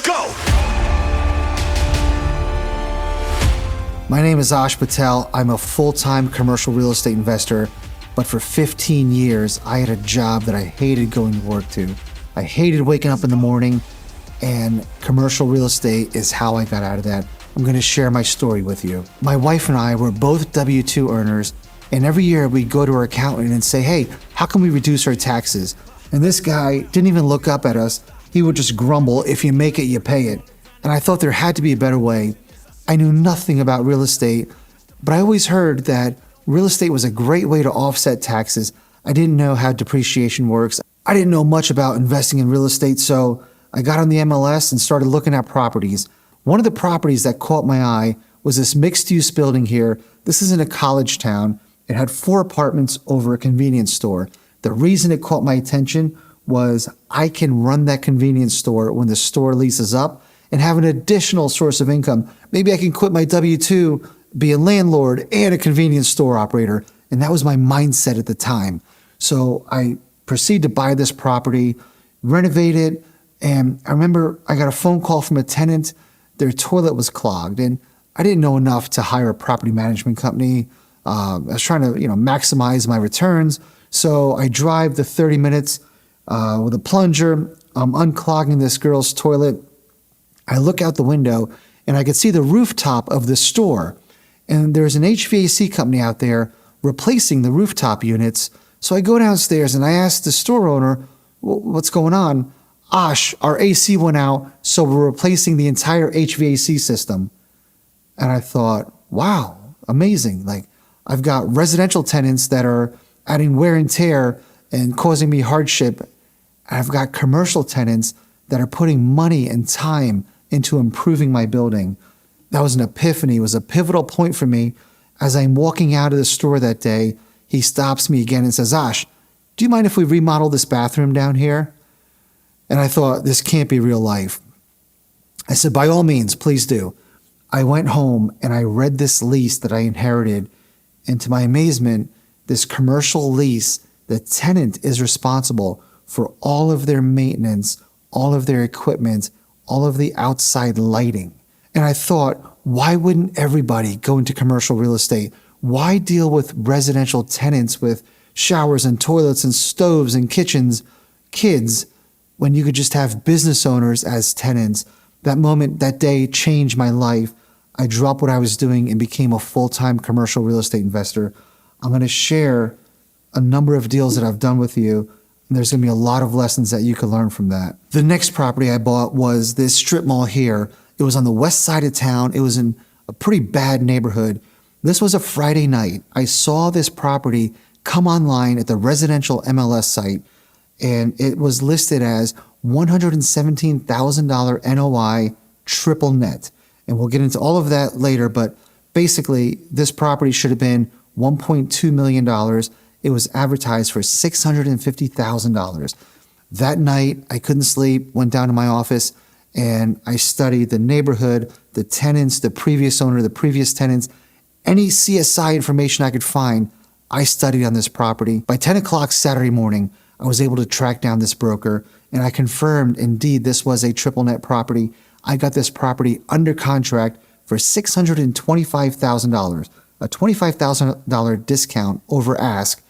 go! My name is Ash Patel. I'm a full-time commercial real estate investor, but for 15 years, I had a job that I hated going to work to. I hated waking up in the morning, and commercial real estate is how I got out of that. I'm going to share my story with you. My wife and I were both W-2 earners, and every year we'd go to our accountant and say, hey, how can we reduce our taxes? And this guy didn't even look up at us. He would just grumble, if you make it, you pay it. And I thought there had to be a better way. I knew nothing about real estate, but I always heard that real estate was a great way to offset taxes. I didn't know how depreciation works. I didn't know much about investing in real estate, so I got on the MLS and started looking at properties. One of the properties that caught my eye was this mixed-use building here. This is in a college town. It had 4 apartments over a convenience store. The reason it caught my attention was I can run that convenience store when the store leases up and have an additional source of income. Maybe I can quit my W-2, be a landlord and a convenience store operator. And that was my mindset at the time. So I proceeded to buy this property, renovate it. And I remember I got a phone call from a tenant. Their toilet was clogged, and I didn't know enough to hire a property management company. I was trying to, maximize my returns. So I drive the 30 minutes with a plunger. I'm unclogging this girl's toilet. I look out the window, and I could see the rooftop of the store. And there's an HVAC company out there replacing the rooftop units. So I go downstairs, and I ask the store owner, what's going on? Ash, our AC went out, so we're replacing the entire HVAC system. And I thought, wow, amazing. Like, I've got residential tenants that are adding wear and tear and causing me hardship. And I've got commercial tenants that are putting money and time into improving my building. That was an epiphany. It was a pivotal point for me. As I'm walking out of the store that day, he stops me again and says, Ash, do you mind if we remodel this bathroom down here? And I thought, this can't be real life. I said, by all means, please do. I went home and I read this lease that I inherited. And to my amazement, this commercial lease, the tenant is responsible for all of their maintenance, all of their equipment, all of the outside lighting. And I thought, why wouldn't everybody go into commercial real estate? Why deal with residential tenants with showers and toilets and stoves and kitchens, kids, when you could just have business owners as tenants? That moment, that day changed my life. I dropped what I was doing and became a full-time commercial real estate investor. I'm going to share a number of deals that I've done with you, and there's going to be a lot of lessons that you can learn from that. The next property I bought was this strip mall here. It was on the west side of town. It was in a pretty bad neighborhood. This was a Friday night. I saw this property come online at the residential MLS site, and it was listed as $117,000 NOI triple net. And we'll get into all of that later, but basically this property should have been $1.2 million. It was advertised for $650,000. That night, I couldn't sleep, went down to my office, and I studied the neighborhood, the tenants, the previous owner, the previous tenants, any CSI information I could find, I studied on this property. By 10 o'clock Saturday morning, I was able to track down this broker, and I confirmed indeed this was a triple net property. I got this property under contract for $625,000, a $25,000 discount over ask.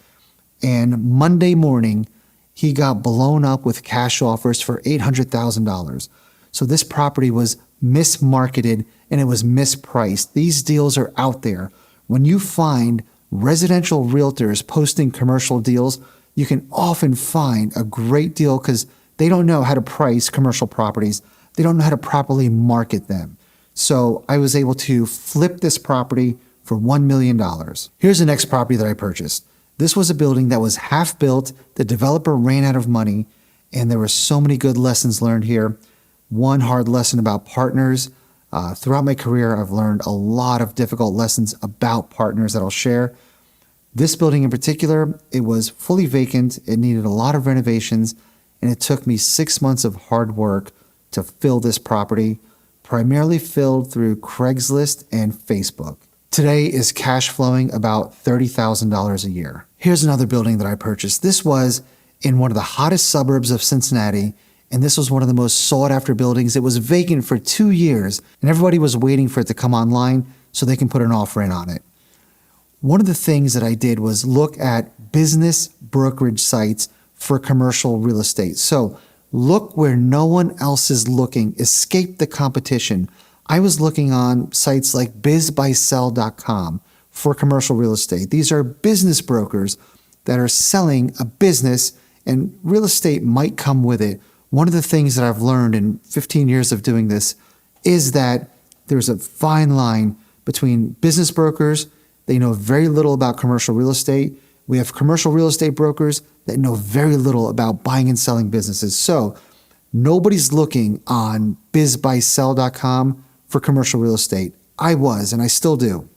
And Monday morning, he got blown up with cash offers for $800,000. So this property was mismarketed and it was mispriced. These deals are out there. When you find residential realtors posting commercial deals, you can often find a great deal because they don't know how to price commercial properties. They don't know how to properly market them. So I was able to flip this property for $1 million. Here's the next property that I purchased. This was a building that was half built. The developer ran out of money, and there were so many good lessons learned here. One hard lesson about partners. Throughout my career, I've learned a lot of difficult lessons about partners that I'll share. This building in particular, it was fully vacant. It needed a lot of renovations, and it took me 6 months of hard work to fill this property, primarily filled through Craigslist and Facebook. Today is cash flowing about $30,000 a year. Here's another building that I purchased. This was in one of the hottest suburbs of Cincinnati. And this was one of the most sought after buildings. It was vacant for 2 years and everybody was waiting for it to come online so they can put an offer in on it. One of the things that I did was look at business brokerage sites for commercial real estate. So look where no one else is looking. Escape the competition. I was looking on sites like bizbuysell.com for commercial real estate. These are business brokers that are selling a business, and real estate might come with it. One of the things that I've learned in 15 years of doing this is that there's a fine line between business brokers. They know very little about commercial real estate. We have commercial real estate brokers that know very little about buying and selling businesses. So nobody's looking on bizbuysell.com for commercial real estate. I was, and I still do.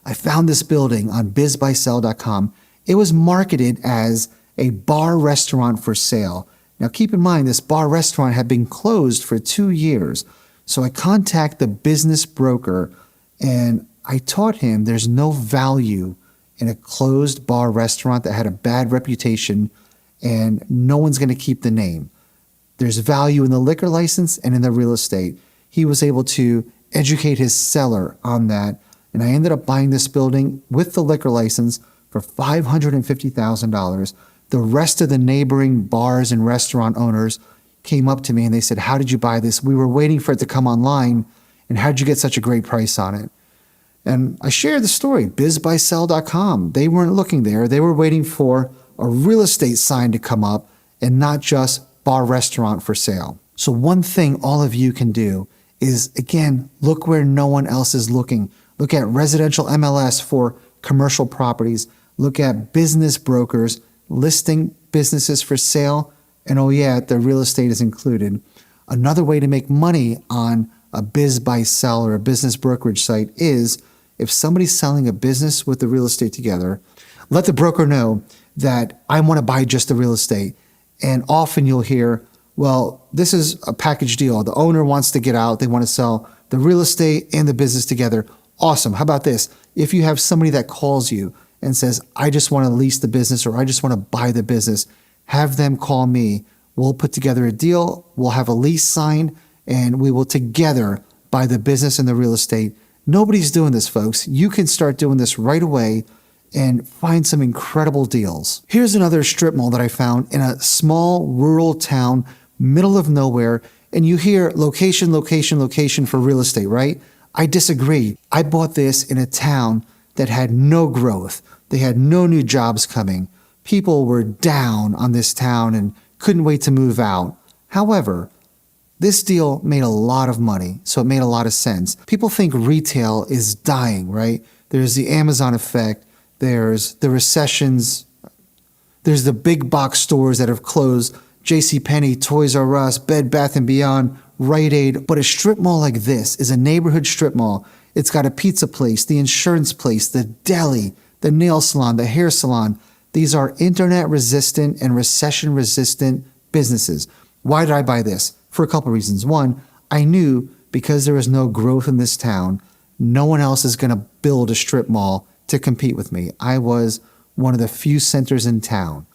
I found this building on bizbuysell.com. It was marketed as a bar restaurant for sale. Now keep in mind, this bar restaurant had been closed for 2 years. So I contact the business broker and I taught him there's no value in a closed bar restaurant that had a bad reputation and no one's going to keep the name. There's value in the liquor license and in the real estate. He was able to educate his seller on that. And I ended up buying this building with the liquor license for $550,000. The rest of the neighboring bars and restaurant owners came up to me and they said, "How did you buy this? We were waiting for it to come online. And how did you get such a great price on it?" And I shared the story, bizbuysell.com. They weren't looking there. They were waiting for a real estate sign to come up and not just bar restaurant for sale. So one thing all of you can do is, again, look where no one else is looking. Look at residential MLS for commercial properties. Look at business brokers listing businesses for sale. And oh yeah, the real estate is included. Another way to make money on a BizBuySell or a business brokerage site is if somebody's selling a business with the real estate together, let the broker know that I want to buy just the real estate. And often you'll hear, well, this is a package deal. The owner wants to get out. They want to sell the real estate and the business together. Awesome. How about this? If you have somebody that calls you and says, I just want to lease the business or I just want to buy the business, have them call me. We'll put together a deal. We'll have a lease signed and we will together buy the business and the real estate. Nobody's doing this, folks. You can start doing this right away and find some incredible deals. Here's another strip mall that I found in a small rural town, middle of nowhere. And you hear location, location, location for real estate, right? I disagree. I bought this in a town that had no growth. They had no new jobs coming. People were down on this town and couldn't wait to move out. However, this deal made a lot of money, so it made a lot of sense. People think retail is dying, right? There's the Amazon effect. There's the recessions. There's the big box stores that have closed. JCPenney, Toys R Us, Bed Bath & Beyond, Rite Aid. But a strip mall like this is a neighborhood strip mall. It's got a pizza place, the insurance place, the deli, the nail salon, the hair salon. These are internet resistant and recession resistant businesses. Why did I buy this? For a couple reasons. One, I knew because there was no growth in this town, no one else is going to build a strip mall to compete with me. I was one of the few centers in town.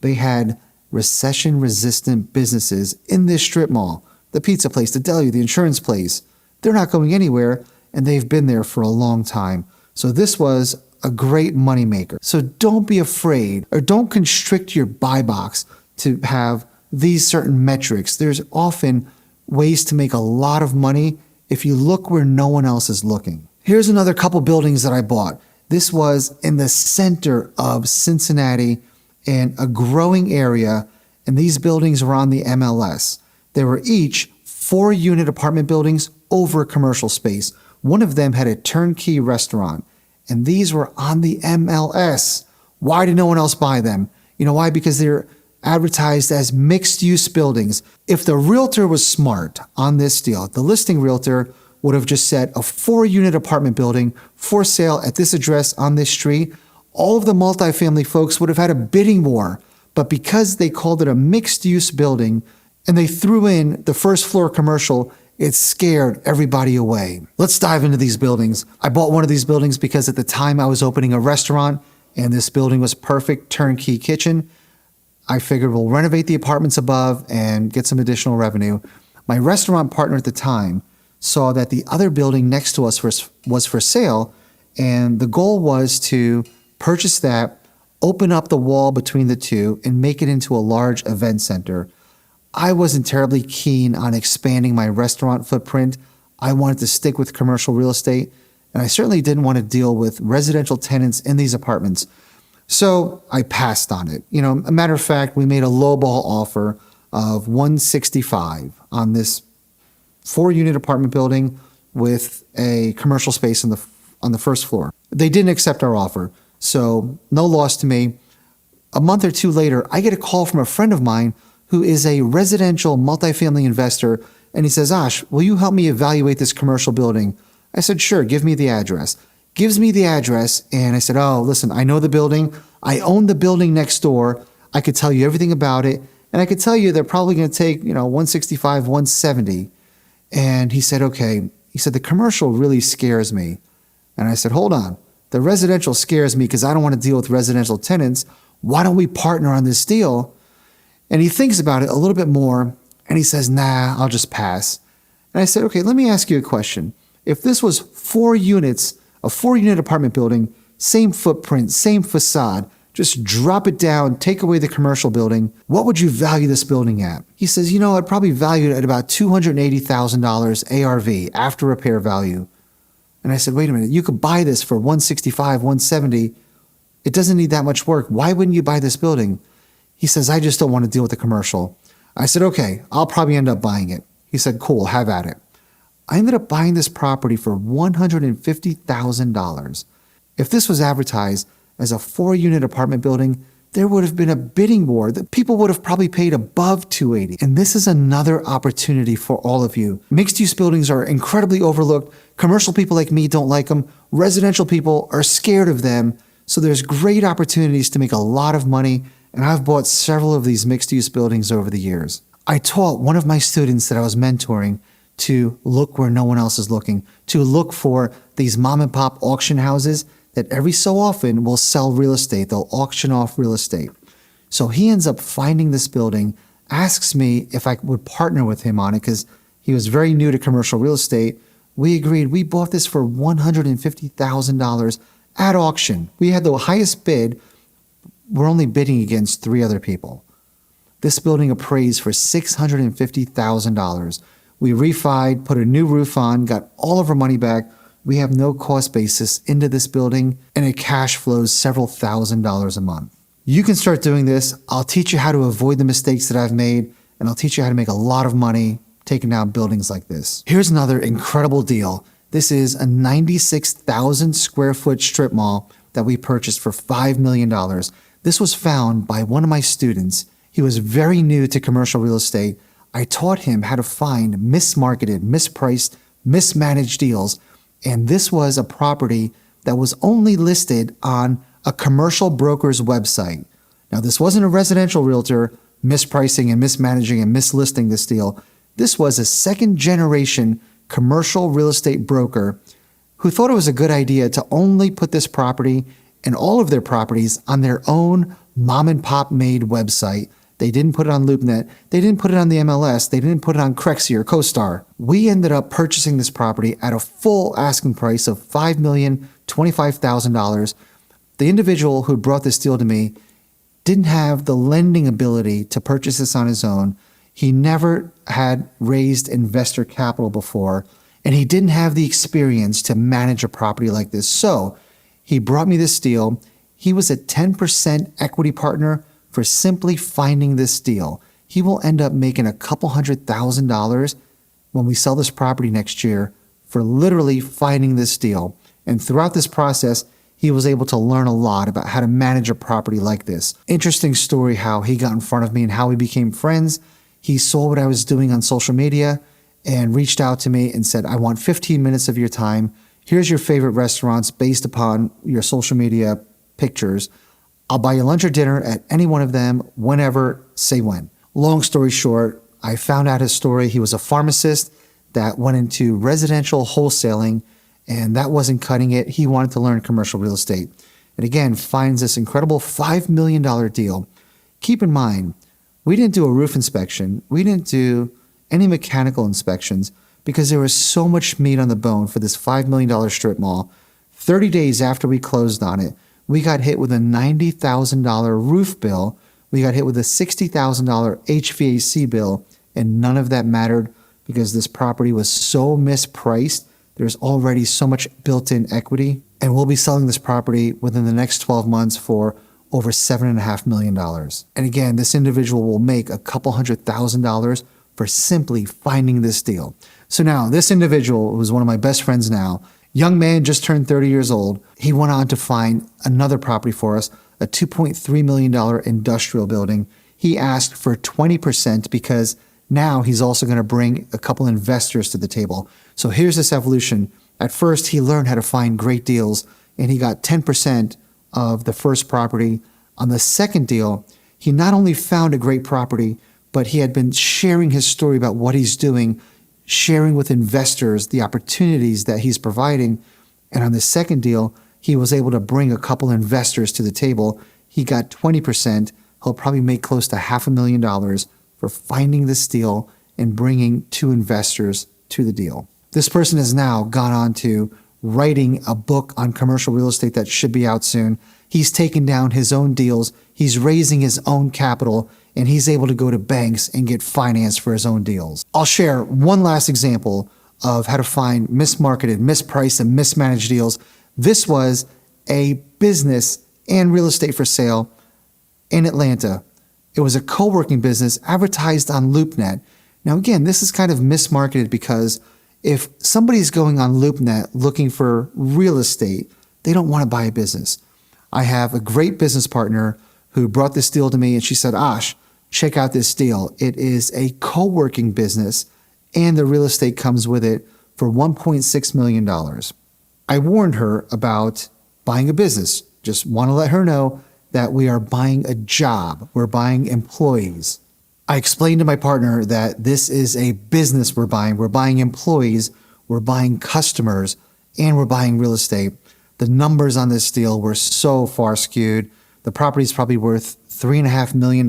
They had recession resistant businesses in this strip mall. The pizza place, the deli, the insurance place. They're not going anywhere and they've been there for a long time. So this was a great moneymaker. So don't be afraid or don't constrict your buy box to have these certain metrics. There's often ways to make a lot of money if you look where no one else is looking. Here's another couple buildings that I bought. This was in the center of Cincinnati in a growing area, and these buildings were on the MLS. They were each 4-unit apartment buildings over commercial space. One of them had a turnkey restaurant, and these were on the MLS. Why did no one else buy them? You know why? Because they're advertised as mixed-use buildings. If the realtor was smart on this deal, the listing realtor would have just said a 4-unit apartment building for sale at this address on this street. All of the multifamily folks would have had a bidding war. But because they called it a mixed-use building and they threw in the first floor commercial, it scared everybody away. Let's dive into these buildings. I bought one of these buildings because at the time I was opening a restaurant and this building was perfect, turnkey kitchen. I figured we'll renovate the apartments above and get some additional revenue. My restaurant partner at the time saw that the other building next to us was for sale, and the goal was to purchase that, open up the wall between the two, and make it into a large event center. I wasn't terribly keen on expanding my restaurant footprint. I wanted to stick with commercial real estate, and I certainly didn't want to deal with residential tenants in these apartments. So I passed on it. A matter of fact, we made a lowball offer of $165 on this 4-unit apartment building with a commercial space on the first floor. They didn't accept our offer, so no loss to me. A month or two later, I get a call from a friend of mine who is a residential multifamily investor, and he says, "Ash, will you help me evaluate this commercial building?" I said, "Sure, give me the address." Gives me the address, and I said, "Oh, listen, I know the building. I own the building next door. I could tell you everything about it, and I could tell you they're probably going to take, 165, 170. And he said, "Okay." He said, "The commercial really scares me." And I said, "Hold on. The residential scares me because I don't want to deal with residential tenants. Why don't we partner on this deal?" And he thinks about it a little bit more, and he says, "Nah, I'll just pass." And I said, "Okay, let me ask you a question. If this was 4 units, a 4-unit apartment building, same footprint, same facade, just drop it down, take away the commercial building, what would you value this building at?" He says, "I'd probably value it at about $280,000 ARV, after repair value." And I said, "Wait a minute, you could buy this for 165, 170. It doesn't need that much work. Why wouldn't you buy this building?" He says, "I just don't want to deal with the commercial." I said, "Okay, I'll probably end up buying it." He said, "Cool, have at it." I ended up buying this property for $150,000. If this was advertised as a 4-unit apartment building, there would have been a bidding war that people would have probably paid above $280. And this is another opportunity for all of you. Mixed-use buildings are incredibly overlooked. Commercial people like me don't like them. Residential people are scared of them. So there's great opportunities to make a lot of money, and I've bought several of these mixed-use buildings over the years. I taught one of my students that I was mentoring to look where no one else is looking, to look for these mom-and-pop auction houses that every so often will sell real estate. They'll auction off real estate. So he ends up finding this building, asks me if I would partner with him on it because he was very new to commercial real estate. We agreed. We bought this for $150,000 at auction. We had the highest bid. We're only bidding against 3 other people. This building appraised for $650,000. We refied, put a new roof on, got all of our money back. We have no cost basis into this building, and it cash flows several $1,000s a month. You can start doing this. I'll teach you how to avoid the mistakes that I've made, and I'll teach you how to make a lot of money taking down buildings like this. Here's another incredible deal. This is a 96,000 square foot strip mall that we purchased for $5 million. This was found by one of my students. He was very new to commercial real estate. I taught him how to find mismarketed, mispriced, mismanaged deals. And this was a property that was only listed on a commercial broker's website. Now, this wasn't a residential realtor mispricing and mismanaging and mislisting this deal. This was a 2nd-generation commercial real estate broker who thought it was a good idea to only put this property and all of their properties on their own mom-and-pop made website. They didn't put it on LoopNet. They didn't put it on the MLS. They didn't put it on Crexi or CoStar. We ended up purchasing this property at a full asking price of $5,025,000. The individual who brought this deal to me didn't have the lending ability to purchase this on his own. He never had raised investor capital before, and he didn't have the experience to manage a property like this. So he brought me this deal. He was a 10% equity partner for simply finding this deal. He will end up making a couple $100,000 when we sell this property next year for literally finding this deal. And throughout this process, he was able to learn a lot about how to manage a property like this. Interesting story how he got in front of me and how we became friends. He saw what I was doing on social media and reached out to me and said, "I want 15 minutes of your time. Here's your favorite restaurants based upon your social media pictures. I'll buy you lunch or dinner at any one of them, whenever, say when." Long story short, I found out his story. He was a pharmacist that went into residential wholesaling, and that wasn't cutting it. He wanted to learn commercial real estate. And again, finds this incredible $5 million deal. Keep in mind, we didn't do a roof inspection. We didn't do any mechanical inspections because there was so much meat on the bone for this $5 million strip mall. 30 days after we closed on it, we got hit with a $90,000 roof bill. We got hit with a $60,000 HVAC bill, and none of that mattered because this property was so mispriced. There's already so much built-in equity, and we'll be selling this property within the next 12 months for over $7.5 million. And again, this individual will make a couple $100,000 for simply finding this deal. So now, this individual, who's one of my best friends now, young man, just turned 30 years old, he went on to find another property for us, a $2.3 million industrial building. He asked for 20% because now he's also going to bring a couple investors to the table. So here's this evolution. At first, he learned how to find great deals, and he got 10% of the first property. On the second deal, he not only found a great property, but he had been sharing his story about what he's doing, sharing with investors the opportunities that he's providing. And on the second deal, he was able to bring a couple investors to the table. He got 20%. He'll probably make close to $500,000 for finding this deal and bringing two investors to the deal. This person has now gone on to writing a book on commercial real estate that should be out soon. He's taken down his own deals. He's raising his own capital, and he's able to go to banks and get finance for his own deals. I'll share one last example of how to find mismarketed, mispriced, and mismanaged deals. This was a business and real estate for sale in Atlanta. It was a co-working business advertised on LoopNet. Now, again, this is kind of mismarketed because if somebody's going on LoopNet looking for real estate, they don't want to buy a business. I have a great business partner who brought this deal to me, and she said, Ash, check out this deal. It is a co-working business, and the real estate comes with it for $1.6 million. I warned her about buying a business. Just want to let her know that we are buying a job. We're buying employees. I explained to my partner that this is a business we're buying. We're buying employees, we're buying customers, and we're buying real estate. The numbers on this deal were so far skewed. The property is probably worth $3.5 million,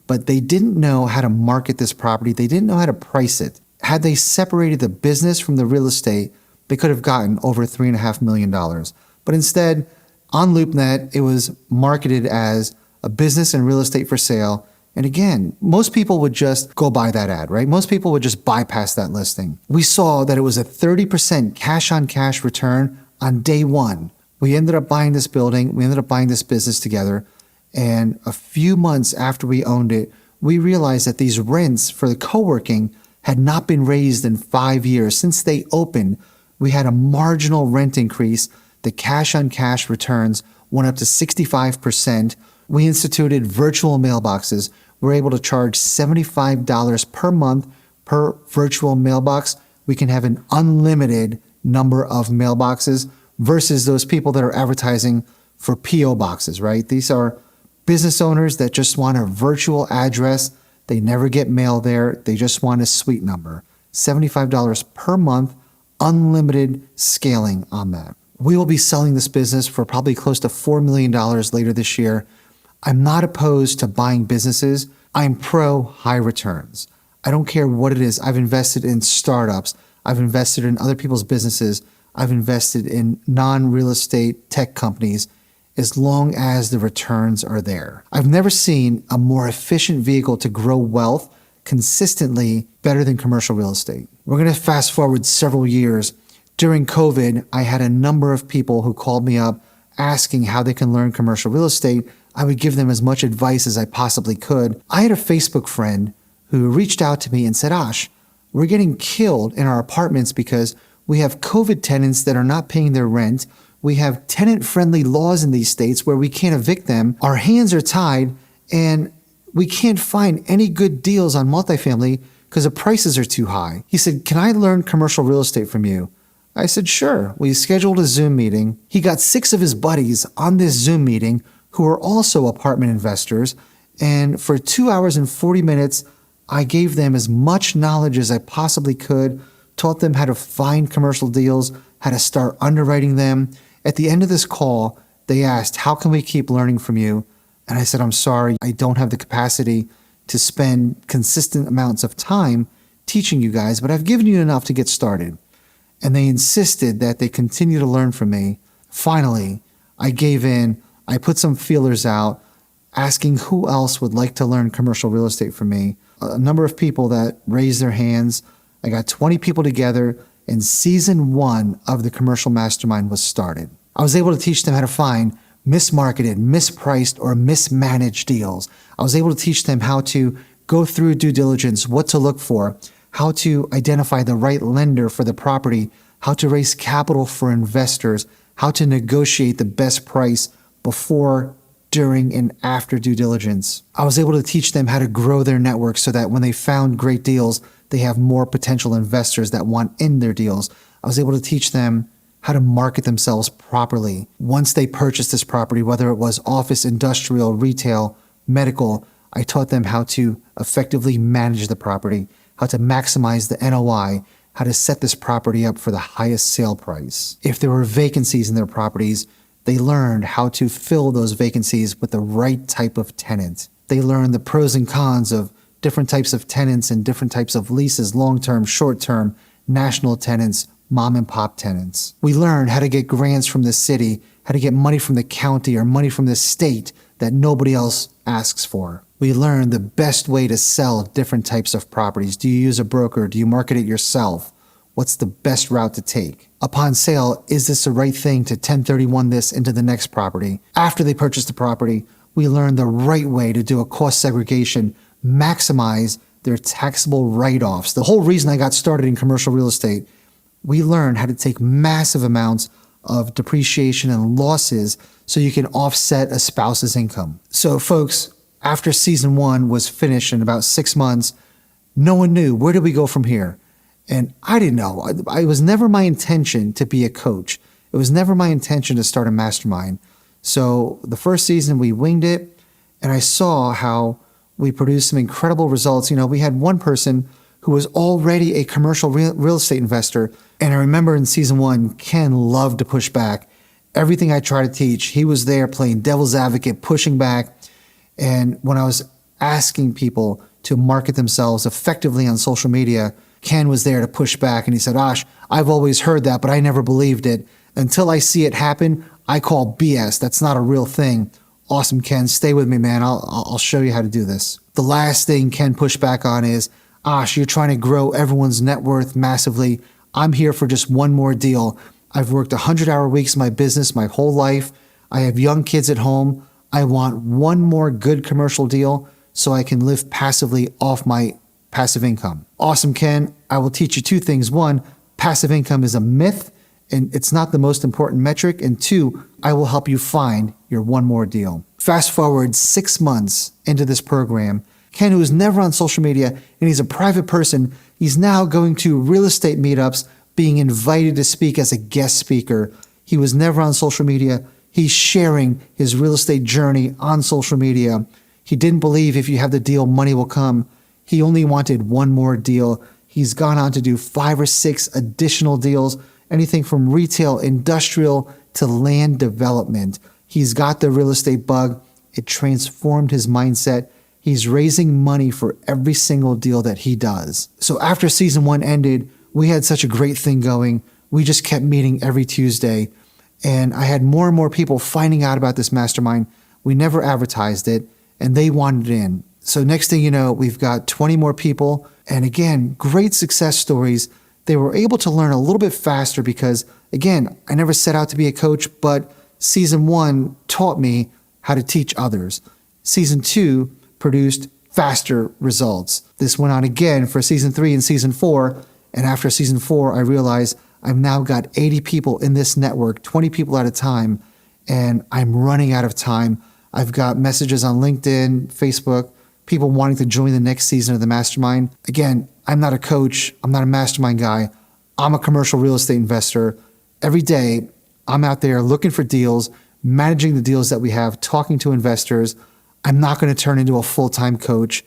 but they didn't know how to market this property. They didn't know how to price it. Had they separated the business from the real estate, they could have gotten over $3.5 million. But instead, on LoopNet, it was marketed as a business and real estate for sale. And again, most people would just go buy that ad, right? Most people would just bypass that listing. We saw that it was a 30% cash on cash return on day one. We ended up buying this building. We ended up buying this business together. And a few months after we owned it, we realized that these rents for the co-working had not been raised in 5 years. Since they opened, we had a marginal rent increase. The cash on cash returns went up to 65%. We instituted virtual mailboxes. We're able to charge $75 per month per virtual mailbox. We can have an unlimited number of mailboxes versus those people that are advertising for PO boxes, right? These are business owners that just want a virtual address. They never get mail there. They just want a suite number. $75 per month, unlimited scaling on that. We will be selling this business for probably close to $4 million later this year. I'm not opposed to buying businesses. I'm pro high returns. I don't care what it is. I've invested in startups. I've invested in other people's businesses. I've invested in non-real estate tech companies as long as the returns are there. I've never seen a more efficient vehicle to grow wealth consistently better than commercial real estate. We're going to fast forward several years. During COVID, I had a number of people who called me up asking how they can learn commercial real estate. I would give them as much advice as I possibly could. I had a Facebook friend who reached out to me and said, Ash, we're getting killed in our apartments because we have COVID tenants that are not paying their rent. We have tenant-friendly laws in these states where we can't evict them. Our hands are tied, and we can't find any good deals on multifamily because the prices are too high. He said, can I learn commercial real estate from you? I said, sure. We scheduled a Zoom meeting. He got 6 of his buddies on this Zoom meeting who are also apartment investors. And for 2 hours and 40 minutes, I gave them as much knowledge as I possibly could, taught them how to find commercial deals, how to start underwriting them. At the end of this call, they asked, how can we keep learning from you? And I said, I'm sorry, I don't have the capacity to spend consistent amounts of time teaching you guys, but I've given you enough to get started. And they insisted that they continue to learn from me. Finally, I gave in. I put some feelers out asking who else would like to learn commercial real estate from me. A number of people that raised their hands. I got 20 people together, and season 1 of the Commercial Mastermind was started. I was able to teach them how to find mismarketed, mispriced, or mismanaged deals. I was able to teach them how to go through due diligence, what to look for, how to identify the right lender for the property, how to raise capital for investors, how to negotiate the best price before, during, and after due diligence. I was able to teach them how to grow their network so that when they found great deals, they have more potential investors that want in their deals. I was able to teach them how to market themselves properly. Once they purchased this property, whether it was office, industrial, retail, medical, I taught them how to effectively manage the property, how to maximize the NOI, how to set this property up for the highest sale price. If there were vacancies in their properties, they learned how to fill those vacancies with the right type of tenant. They learned the pros and cons of different types of tenants and different types of leases, long-term, short-term, national tenants, mom and pop tenants. We learned how to get grants from the city, how to get money from the county or money from the state that nobody else asks for. We learned the best way to sell different types of properties. Do you use a broker? Do you market it yourself? What's the best route to take? Upon sale, is this the right thing to 1031 this into the next property? After they purchase the property, we learned the right way to do a cost segregation, maximize their taxable write-offs. The whole reason I got started in commercial real estate, we learned how to take massive amounts of depreciation and losses so you can offset a spouse's income. So folks, after season 1 was finished in about 6 months, no one knew where do we go from here. And I didn't know. It was never my intention to be a coach. It was never my intention to start a mastermind. So the first season we winged it, and I saw how we produced some incredible results. You know, we had one person who was already a commercial real estate investor. And I remember in season 1, Ken loved to push back. Everything I tried to teach, he was there playing devil's advocate, pushing back. And when I was asking people to market themselves effectively on social media, Ken was there to push back, and he said, Ash, I've always heard that, but I never believed it. Until I see it happen, I call BS. That's not a real thing. Awesome, Ken. Stay with me, man. I'll show you how to do this. The last thing Ken pushed back on is, Ash, you're trying to grow everyone's net worth massively. I'm here for just one more deal. I've worked 100-hour weeks in my business my whole life. I have young kids at home. I want one more good commercial deal so I can live passively off my passive income. Awesome, Ken. I will teach you 2 things. 1, passive income is a myth and it's not the most important metric. And 2, I will help you find your one more deal. Fast forward 6 months into this program, Ken, who was never on social media and he's a private person, he's now going to real estate meetups, being invited to speak as a guest speaker. He was never on social media. He's sharing his real estate journey on social media. He didn't believe if you have the deal, money will come. He only wanted one more deal. He's gone on to do 5 or 6 additional deals, anything from retail, industrial, to land development. He's got the real estate bug. It transformed his mindset. He's raising money for every single deal that he does. So after season 1 ended, we had such a great thing going. We just kept meeting every Tuesday. And I had more and more people finding out about this mastermind. We never advertised it, and they wanted in. So next thing you know, we've got 20 more people. And again, great success stories. They were able to learn a little bit faster because, again, I never set out to be a coach, but season 1 taught me how to teach others. Season 2 produced faster results. This went on again for season 3 and season 4. And after season 4, I realized I've now got 80 people in this network, 20 people at a time, and I'm running out of time. I've got messages on LinkedIn, Facebook, people wanting to join the next season of the mastermind. Again, I'm not a coach. I'm not a mastermind guy. I'm a commercial real estate investor. Every day, I'm out there looking for deals, managing the deals that we have, talking to investors. I'm not going to turn into a full-time coach,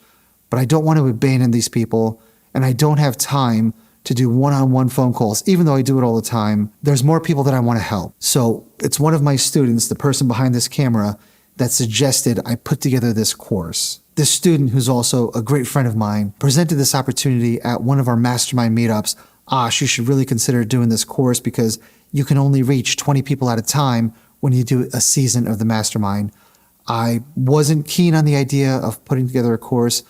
but I don't want to abandon these people, and I don't have time to do one-on-one phone calls, even though I do it all the time. There's more people that I want to help. So it's one of my students, the person behind this camera, that suggested I put together this course. This student, who's also a great friend of mine, presented this opportunity at one of our mastermind meetups. Ash, you should really consider doing this course because you can only reach 20 people at a time when you do a season of the mastermind. I wasn't keen on the idea of putting together a course,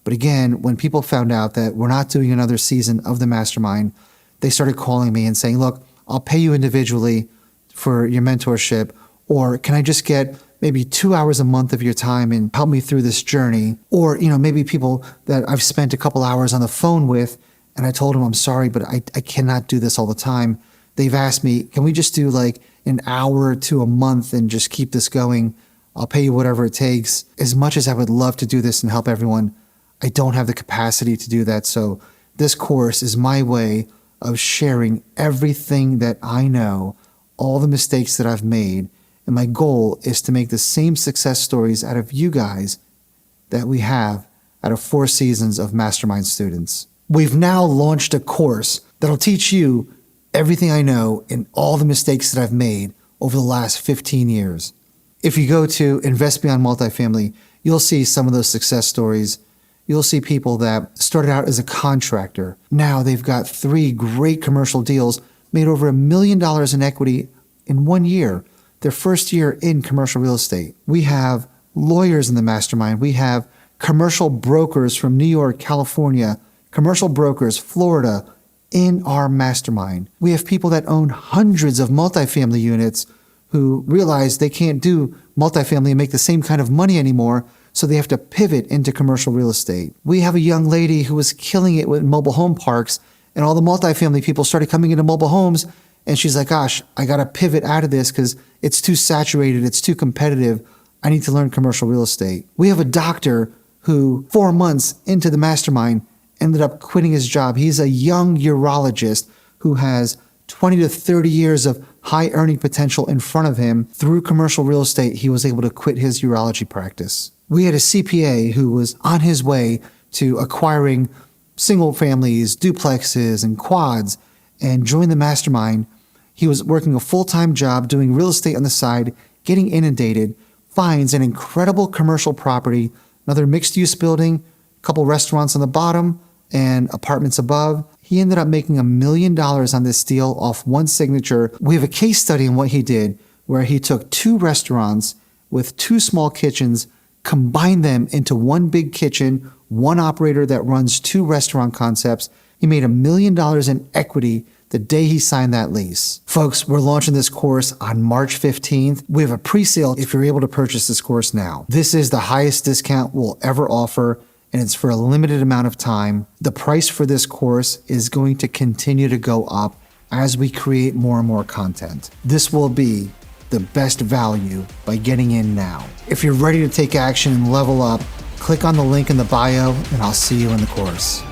but again, when people found out that we're not doing another season of the mastermind, they started calling me and saying, look, I'll pay you individually for your mentorship, or can I just get maybe 2 hours a month of your time and help me through this journey? Or, maybe people that I've spent a couple hours on the phone with, and I told them, I'm sorry, but I cannot do this all the time. They've asked me, can we just do like an hour to a month and just keep this going? I'll pay you whatever it takes. As much as I would love to do this and help everyone, I don't have the capacity to do that. So this course is my way of sharing everything that I know, all the mistakes that I've made. And my goal is to make the same success stories out of you guys that we have out of 4 seasons of Mastermind students. We've now launched a course that'll teach you everything I know and all the mistakes that I've made over the last 15 years. If you go to Invest Beyond Multifamily, you'll see some of those success stories. You'll see people that started out as a contractor. Now they've got 3 great commercial deals, made over $1 million in equity in 1 year, their first year in commercial real estate. We have lawyers in the mastermind. We have commercial brokers from New York, California, commercial brokers, Florida, in our mastermind. We have people that own hundreds of multifamily units who realize they can't do multifamily and make the same kind of money anymore, so they have to pivot into commercial real estate. We have a young lady who was killing it with mobile home parks, and all the multifamily people started coming into mobile homes, and she's like, gosh, I got to pivot out of this because it's too saturated, it's too competitive. I need to learn commercial real estate. We have a doctor who 4 months into the mastermind ended up quitting his job. He's a young urologist who has 20 to 30 years of high earning potential in front of him. Through commercial real estate, he was able to quit his urology practice. We had a CPA who was on his way to acquiring single families, duplexes, and quads, and joined the mastermind. He was working a full-time job doing real estate on the side, getting inundated, finds an incredible commercial property, another mixed-use building, a couple restaurants on the bottom, and apartments above. He ended up making $1 million on this deal off one signature. We have a case study on what he did, where he took 2 restaurants with 2 small kitchens, combined them into one big kitchen, one operator that runs 2 restaurant concepts. He made $1 million in equity the day he signed that lease. Folks, we're launching this course on March 15th. We have a pre-sale if you're able to purchase this course now. This is the highest discount we'll ever offer, and it's for a limited amount of time. The price for this course is going to continue to go up as we create more and more content. This will be the best value by getting in now. If you're ready to take action and level up, click on the link in the bio, and I'll see you in the course.